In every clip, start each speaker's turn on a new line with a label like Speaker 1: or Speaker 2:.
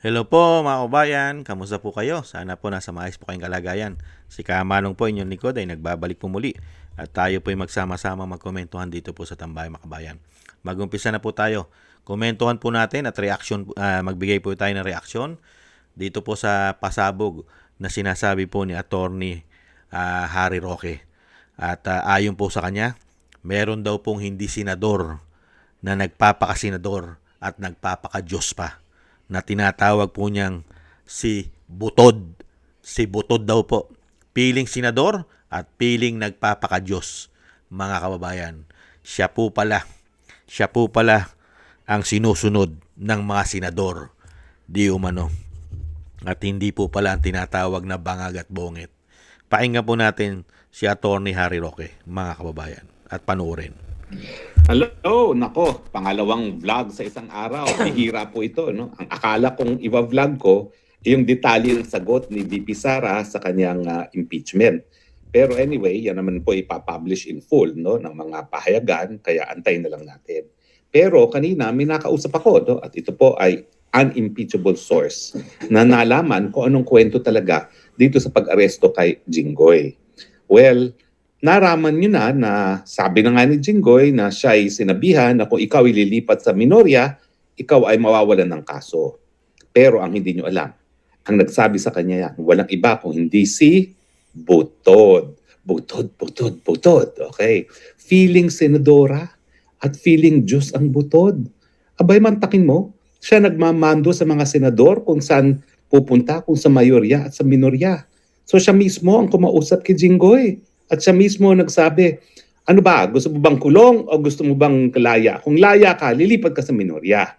Speaker 1: Hello po mga kabayan, kamusta po kayo? Sana po nasa maayos po kayong kalagayan. Si Kamanong po inyong likod ay nagbabalik po muli at tayo po ay magsama-sama magkomentuhan dito po sa Tambay mga kabayan. Mag-umpisa na po tayo. Komentuhan po natin at reaction, magbigay po tayo ng reaksyon dito po sa pasabog na sinasabi po ni Attorney Harry Roque. At ayon po sa kanya, meron daw pong hindi senador na nagpapakasenador at nagpapaka-Diyos pa na tinatawag po niyang si Butod. Si Butod daw po. Piling senador at piling nagpapaka-Diyos, mga kababayan. Siya po pala. Siya po pala ang sinusunod ng mga senador. Di umano. At hindi po pala ang tinatawag na bangag at bongit. Pakinggan po natin si Attorney Harry Roque, mga kababayan. At panoorin.
Speaker 2: Hello, nako, pangalawang vlog sa isang araw. Bihira po ito, no? Ang akala kong iba-vlog ko yung detalye ng sagot ni VP Sara sa kanyang impeachment. Pero anyway, yan naman po ipapublish in full, no, ng mga pahayagan, kaya antayin na lang natin. Pero kanina may nakausap ako, no, at ito po ay unimpeachable source na nalaman kung anong kwento talaga dito sa pag-aresto kay Jinggoy. Well, naraman nyo na sabi na nga ni Jinggoy na siya ay sinabihan na kung ikaw ililipat sa minorya, ikaw ay mawawalan ng kaso. Pero ang hindi nyo alam, ang nagsabi sa kanya yan, walang iba kung hindi si Butod. Butod. Okay. Feeling senadora at feeling Diyos ang Butod. Abay, mantakin mo, siya nagmamando sa mga senador kung saan pupunta, kung sa mayorya at sa minorya. So siya mismo ang kumausap kay Jinggoy. At siya mismo nagsabi, ano ba, gusto mo bang kulong o gusto mo bang laya? Kung laya ka, lilipat ka sa minorya.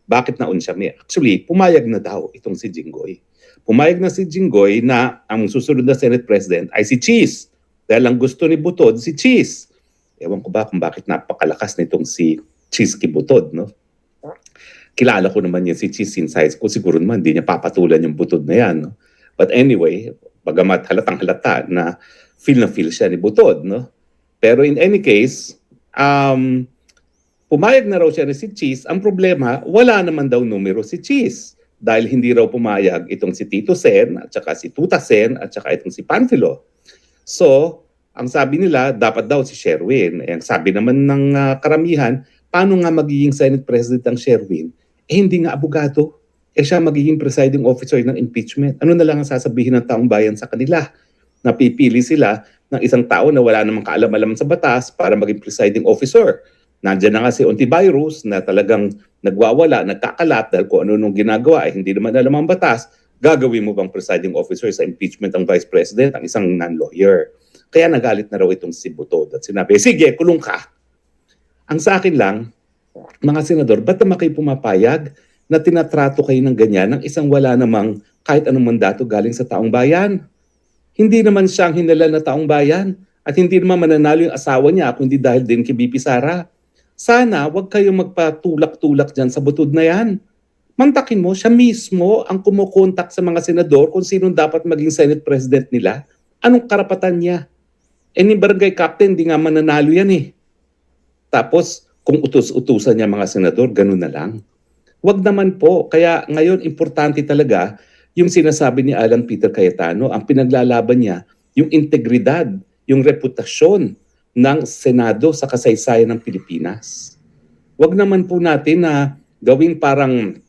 Speaker 2: Bakit naun siya? Actually, pumayag na daw itong si Jinggoy. Pumayag na si Jinggoy na ang susunod na Senate President ay si Cheese. Dahil ang gusto ni Butod, si Cheese. Ewan ko ba kung bakit napakalakas nitong si Cheese kay Butod, no? Kilala ko naman yan si Cheese since high school. Siguro naman hindi niya papatulan yung Butod na yan, no? But anyway, bagamat halatang halata na feel siya ni Butod, no? Pero in any case, pumayag na raw siya ni si Cheese. Ang problema, wala naman daw numero si Cheese. Dahil hindi raw pumayag itong si Tito Sen, at saka si Tuta Sen, at saka itong si Panfilo. So, ang sabi nila, dapat daw si Sherwin. Ang sabi naman ng karamihan, paano nga magiging Senate President ang Sherwin? Hindi nga abogado. Siya magiging presiding officer ng impeachment. Ano na lang ang sasabihin ng taong bayan sa kanila? Napipili sila ng isang tao na wala namang kaalam-alam sa batas para maging presiding officer. Nandiyan na nga si Ontivirus na talagang nagwawala, nagkakalat dahil kung ano nung ginagawa ay hindi naman alam ang batas. Gagawin mo bang presiding officer sa impeachment ang vice president, ang isang non-lawyer? Kaya nagalit na raw itong si Butod at sinabi, sige, kulong ka. Ang sa akin lang, mga senador, ba't naman kayo pumapayag na tinatrato kayo ng ganyan ng isang wala namang kahit anong mandato galing sa taong bayan? Hindi naman siyang hinala na taong bayan at hindi naman mananalo yung asawa niya kung hindi dahil din kay BP Sara. Sana wag kayong magpatulak-tulak dyan sa Butod na yan. Mantakin mo, siya mismo ang kumukontak sa mga senador kung sino dapat maging Senate President nila. Anong karapatan niya? Ni barangay captain, di nga mananalo yan eh. Tapos, kung utos-utusan niya mga senador, ganun na lang. Wag naman po. Kaya ngayon, importante talaga yung sinasabi ni Alan Peter Cayetano, ang pinaglalaban niya, yung integridad, yung reputasyon ng Senado sa kasaysayan ng Pilipinas. Wag naman po natin na gawing parang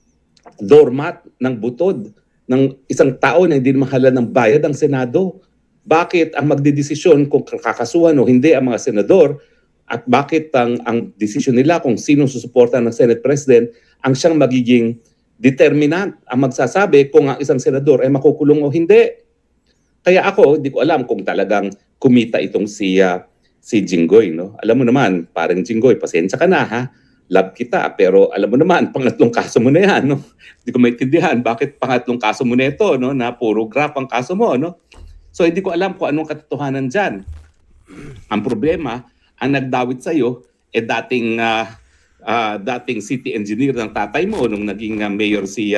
Speaker 2: doormat ng Butod ng isang tao na hindi mahala ng bayad ang Senado. Bakit ang magdedesisyon kung kakasuhan o hindi ang mga senador at bakit ang desisyon nila kung sino susuporta ng Senate President ang siyang magiging determinant ang magsasabi kung ang isang senador ay makukulong o hindi. Kaya ako, hindi ko alam kung talagang kumita itong si Jinggoy. No? Alam mo naman, parang Jinggoy, pasensya ka na ha. Love kita, pero alam mo naman, pangatlong kaso mo na yan. No? Hindi ko maintindihan bakit pangatlong kaso mo na ito, no? Na puro graph ang kaso mo. No? So hindi ko alam kung anong katotohanan dyan. Ang problema, ang nagdawit sa'yo, dating city engineer ng tatay mo nung naging mayor si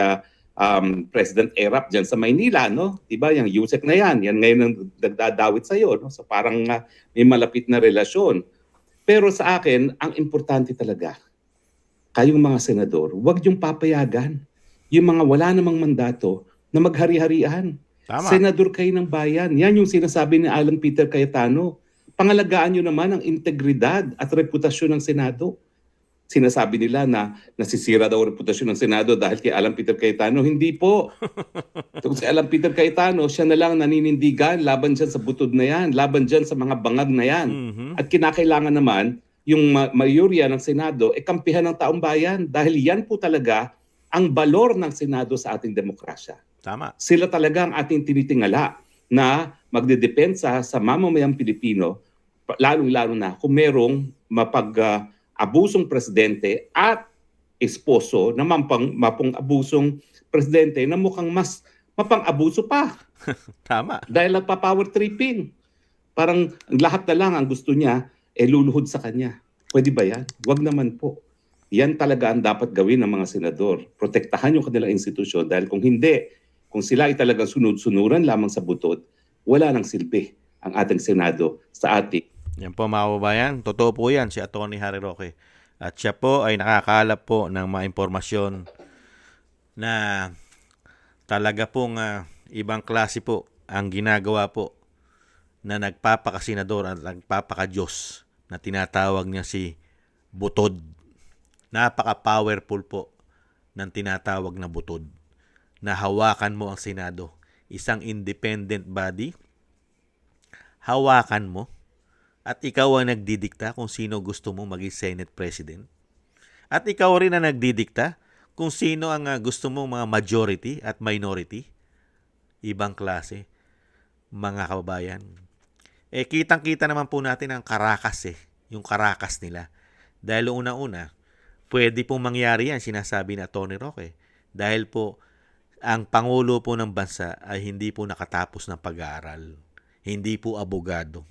Speaker 2: President Erap dyan sa Maynila, no? Diba, yung Yusek na yan ngayon ang nagdadawit sa'yo, no? So parang may malapit na relasyon. Pero sa akin, ang importante talaga, kayong mga senador, huwag yung papayagan yung mga wala namang mandato na maghari-harian.
Speaker 1: Tama.
Speaker 2: Senador kayo ng bayan. Yan yung sinasabi ni Alan Peter Cayetano. Pangalagaan nyo naman ang integridad at reputasyon ng Senado. Sinasabi nila na nasisira daw ang reputasyon ng Senado dahil kay Alan Peter Cayetano. Hindi po. Kung si Alan Peter Cayetano, siya na lang naninindigan laban dyan sa butod na yan, laban dyan sa mga bangag na yan.
Speaker 1: Mhm.
Speaker 2: At kinakailangan naman yung mayorya ng Senado kampihan ng taong bayan dahil yan po talaga ang balor ng Senado sa ating demokrasya.
Speaker 1: Tama.
Speaker 2: Sila talaga ang ating tinitingala na magdedepensa sa mamamayang Pilipino, lalong-lalo na kung merong abusong presidente at esposo na mapang-abusong presidente na mukhang mas mapang-abuso pa
Speaker 1: Tama.
Speaker 2: dahil nagpa-power tripping. Parang lahat na lang ang gusto niya luluhod sa kanya. Pwede ba yan? Wag naman po. Yan talaga ang dapat gawin ng mga senador. Protektahan yung kanilang institusyon dahil kung hindi, kung sila ay talagang sunod-sunuran lamang sa butod, wala nang silbi ang ating Senado sa ating.
Speaker 1: Yan po mga kababayan, totoo po yan si Atty. Harry Roque. At siya po ay nakakalap po ng mga impormasyon na talaga pong ibang klase po ang ginagawa po na nagpapakasenador at nagpapakadiyos na tinatawag niya si Butod. Napaka-powerful po ng tinatawag na Butod na hawakan mo ang Senado. Isang independent body, hawakan mo at ikaw ang nagdidikta kung sino gusto mo maging Senate President. At ikaw rin ang nagdidikta kung sino ang gusto mong mga majority at minority. Ibang klase, mga kababayan. Kitang-kita naman po natin ang karakas yung karakas nila. Dahil una-una, pwede pong mangyari yan, sinasabi na Tony Roque. Dahil po, ang Pangulo po ng bansa ay hindi po nakatapos ng pag-aaral. Hindi po abogado.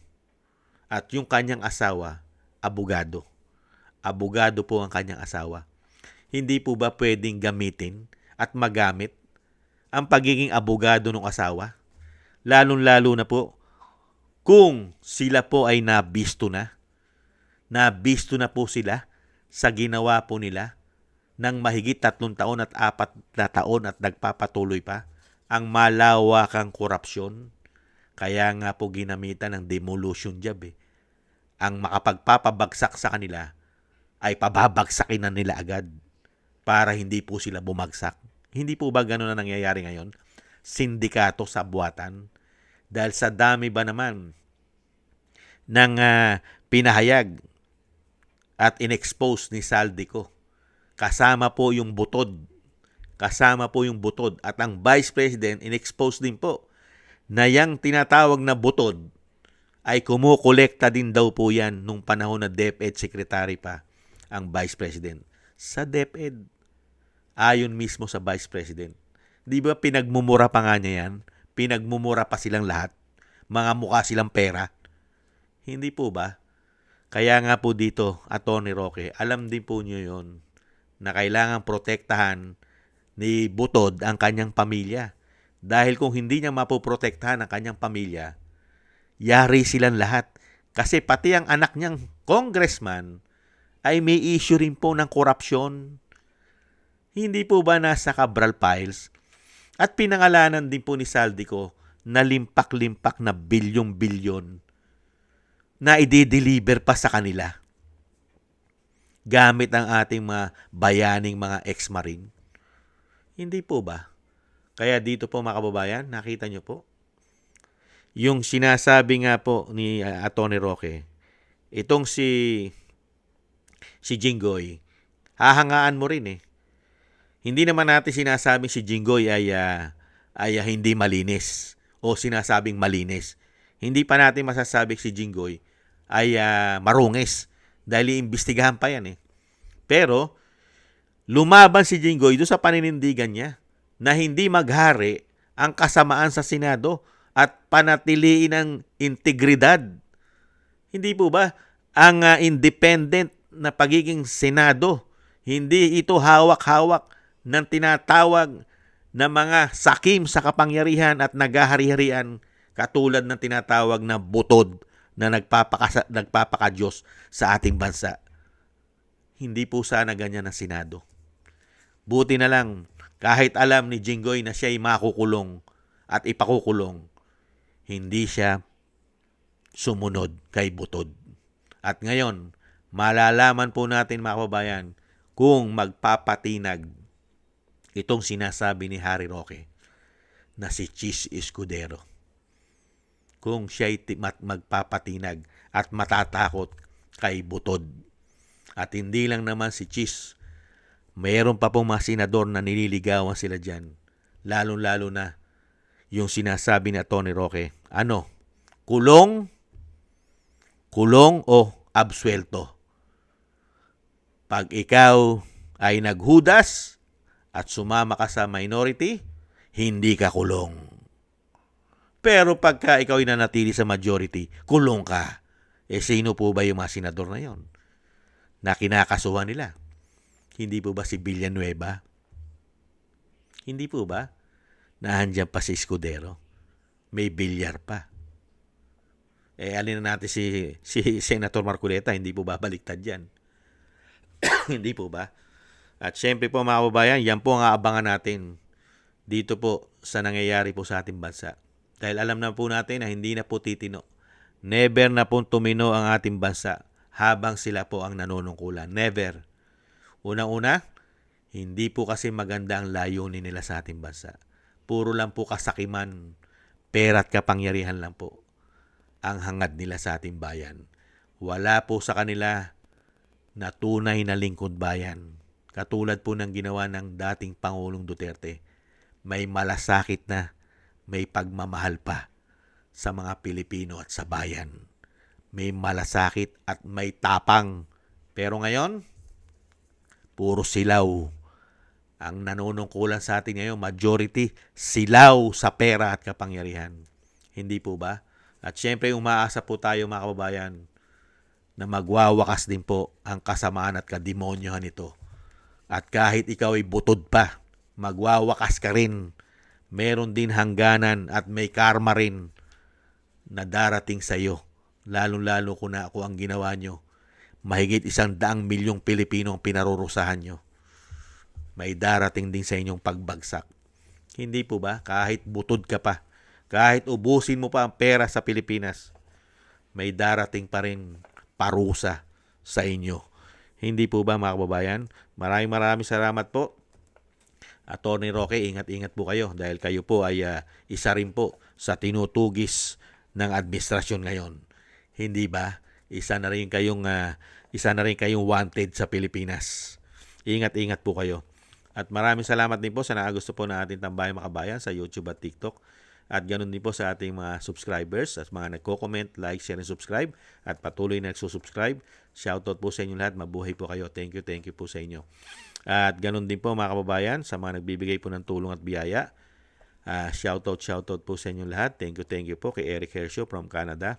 Speaker 1: At yung kanyang asawa, abogado. Abogado po ang kanyang asawa. Hindi po ba pwedeng gamitin at magamit ang pagiging abogado ng asawa? Lalong-lalo na po kung sila po ay nabisto na. Nabisto na po sila sa ginawa po nila ng mahigit 3 taon at 4 na taon at nagpapatuloy pa ang malawakang korupsyon. Kaya nga po ginamitan ng demolition job Ang makapagpapabagsak sa kanila ay pababagsakin na nila agad para hindi po sila bumagsak. Hindi po ba gano'n na nangyayari ngayon? Sindikato sa buwatan. Dahil sa dami ba naman ng pinahayag at inexpose ni Saldico. Kasama po yung butod. Kasama po yung butod. At ang Vice President, inexpose din po na yung tinatawag na butod ay kumukolekta din daw po yan nung panahon na DepEd Secretary pa ang Vice President. Sa DepEd, ayon mismo sa Vice President. Di ba pinagmumura pa nga niya yan? Pinagmumura pa silang lahat. Mga mukha silang pera. Hindi po ba? Kaya nga po dito, Atty. Roque, alam din po niyo yon na kailangan protektahan ni Butod ang kanyang pamilya. Dahil kung hindi niya mapoprotektahan ang kanyang pamilya, yari silang lahat. Kasi pati ang anak niyang congressman ay may issue rin po ng korupsyon. Hindi po ba nasa Cabral Files? At pinangalanan din po ni Saldico na limpak-limpak na bilyong-bilyon na i-deliver pa sa kanila gamit ang ating mga bayaning mga ex-marine. Hindi po ba? Kaya dito po mga kababayan, nakita nyo po, yung sinasabi nga po ni Atty. Roque, itong si Jinggoy, hahangaan mo rin Hindi naman natin sinasabing si Jinggoy ay hindi malinis o sinasabing malinis. Hindi pa natin masasabing si Jinggoy ay marungis dahil iimbestigahan pa yan Pero, lumaban si Jinggoy doon sa paninindigan niya na hindi maghari ang kasamaan sa Senado at panatiliin ang integridad. Hindi po ba ang independent na pagiging Senado, hindi ito hawak-hawak ng tinatawag na mga sakim sa kapangyarihan at nagahari-harian katulad ng tinatawag na butod na nagpapakadiyos sa ating bansa. Hindi po sana ganyan ang Senado. Buti na lang Kahit alam ni Jinggoy na siya'y makukulong at ipakukulong, hindi siya sumunod kay Butod. At ngayon, malalaman po natin mga kababayan kung magpapatinag itong sinasabi ni Harry Roque na si Chis Escudero. Kung siya'y magpapatinag at matatakot kay Butod. At hindi lang naman si Chis, mayroon pa pong mga senador na nililigawan sila dyan. Lalo-lalo na yung sinasabi ni Tony Roque. Ano? Kulong o absuelto? Pag ikaw ay naghudas at sumama ka sa minority, hindi ka kulong. Pero pagka ikaw ay nanatili sa majority, kulong ka. Sino po ba yung mga senador na yon na kinakasuhan nila? Hindi po ba si Villanueva? Hindi po ba? Nahandyan pa si Escudero. May bilyar pa. Alin na natin si Senator Marcoleta, hindi po ba baliktad yan? Hindi po ba? At syempre po mga kababayan, yan po ang aabangan natin dito po sa nangyayari po sa ating bansa. Dahil alam na po natin na hindi na po titino. Never na po tumino ang ating bansa habang sila po ang nanunungkulan. Never. Unang-una, hindi po kasi maganda ang layunin nila sa ating bansa. Puro lang po kasakiman, pera at kapangyarihan lang po ang hangad nila sa ating bayan. Wala po sa kanila na tunay na lingkod bayan. Katulad po ng ginawa ng dating Pangulong Duterte. May malasakit na, may pagmamahal pa sa mga Pilipino at sa bayan. May malasakit at may tapang. Pero ngayon, puro silaw. Ang nanunungkulan sa atin ngayon, majority, silaw sa pera at kapangyarihan. Hindi po ba? At syempre, umaasa po tayo mga kababayan na magwawakas din po ang kasamaan at kademonyohan nito. At kahit ikaw ay butod pa, magwawakas ka rin. Meron din hangganan at may karma rin na darating sa iyo. Lalo-lalo kung na ako ang ginawa nyo. Mahigit 100 milyong Pilipino ang pinarurusahan nyo. May darating din sa inyong pagbagsak. Hindi po ba? Kahit butod ka pa, kahit ubusin mo pa ang pera sa Pilipinas, may darating pa rin parusa sa inyo. Hindi po ba mga kababayan? Maraming salamat po. Attorney Roque, ingat-ingat po kayo dahil kayo po ay isa rin po sa tinutugis ng administrasyon ngayon. Hindi ba? Isa na rin kayong wanted sa Pilipinas. Ingat-ingat po kayo. At maraming salamat din po sa nakagusto po ng ating Tambayang Makabayan sa YouTube at TikTok. At ganun din po sa ating mga subscribers at mga nagko-comment, like, share, and subscribe. At patuloy na nagsusubscribe. Shoutout po sa inyo lahat. Mabuhay po kayo. Thank you po sa inyo. At ganun din po mga kababayan sa mga nagbibigay po ng tulong at biyaya. Shoutout po sa inyo lahat. Thank you po kay Eric Hershio from Canada.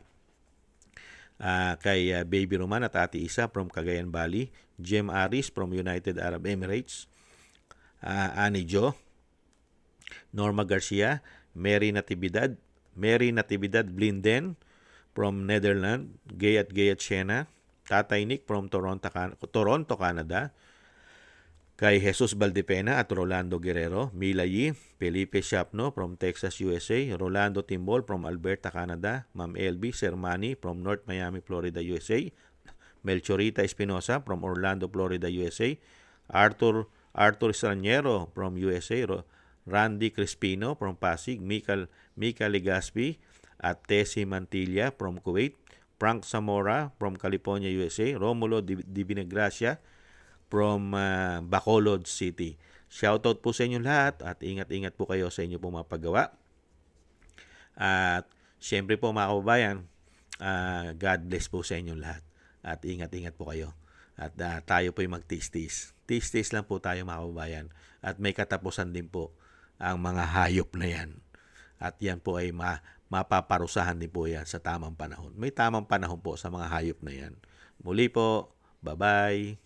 Speaker 1: Kay Baby Roman at Ate Isa from Cagayan Valley. Jem Aris from United Arab Emirates. Ani Jo. Norma Garcia. Mary Natividad Blinden from Netherlands. Gayat Siena. Tatay Nick from Toronto, Canada. Kay Jesus Valdepena at Rolando Guerrero, Mila Yi, Felipe Shapno from Texas, USA, Rolando Timbol from Alberta, Canada, Ma'am LB Sermani from North Miami, Florida, USA, Melchorita Espinosa from Orlando, Florida, USA, Arthur Estraniero from USA, Randy Crispino from Pasig, Mika Legaspi at Tessie Mantilla from Kuwait, Frank Zamora from California, USA, Romulo Divinagracia from Bacolod City. Shoutout po sa inyo lahat at ingat-ingat po kayo sa inyo pong mga paggawa. At syempre po mga kababayan, God bless po sa inyo lahat. At ingat-ingat po kayo. At tayo po ay magtis-tis. Tis-tis lang po tayo mga kababayan. At may katapusan din po ang mga hayop na yan. At yan po ay mapaparusahan din po yan sa tamang panahon. May tamang panahon po sa mga hayop na yan. Muli po, bye-bye.